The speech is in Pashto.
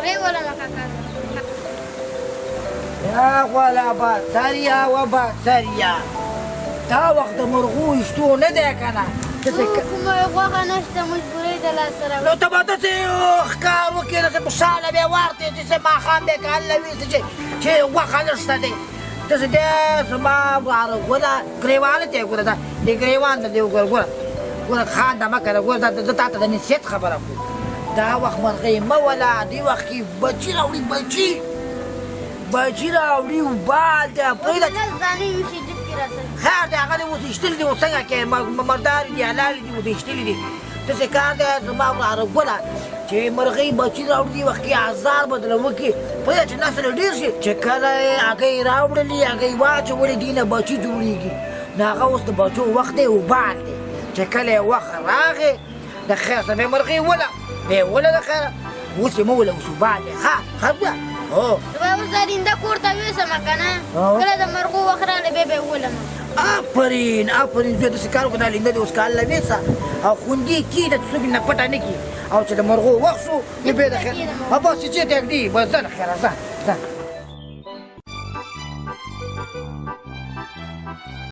مرغۍ ولمه کاکا یا غوالا با سریا و با سریا دا وخت د مرغو ایستو نه دی که نه کومه غوښه نشته مجبورۍ د لاسه راوړي نو ته به داسې ښکار وکړې داسې خوشحاله بیا ورته چې ماښام دی که هله وي چې غوښه نشته دی داسې دی زما واره ګوره ګریوانه ته یې ګوره دا د ګریوان ته دی وګوره ګوره خانده مه کوه ګوره زه تا ته د نصیحت خبره کوم دا وخت مرغۍ مه وله دې وخت کې بچي راوړي بچي راوړي وبال دی پرېږده لس دانې وشي جب کې راسره خیر دی هغه دې اوس ایستلي دي اوس څنګه کوې مردارې دي حلالې دي اوس ایستلي دي داسې کار دی زما وراره ګوله چې مرغۍ بچي راوړي دې وخت کې ازار بدله وکړي پوهېږه چې نسل ډېر شي چې کله یې هګۍ راوړلې هګۍ واچولې دې نه بچي جوړېږي نو هغه اوس د بچو وخت دی وبال دی چې کله یې وخت راغې د خیر سره بیا مرغۍ وله بیا وله د خیره اوس یې مه وله اوس وبال دی ښه بیا زه به اوس دا رینده کور ته یوسمه که نه کله د مرغو وخت راغلی بیا به یې ولمه آفرین زوی داسې کار وکړه دا لینده دې اوس که الله ویسه او خوندې کښېږده چې څوک یې نه پټه نه کړي او چې د مرغو وخت شو نو بیا د خیر بس چې چېرته ږدي بس ځه د خیره ځه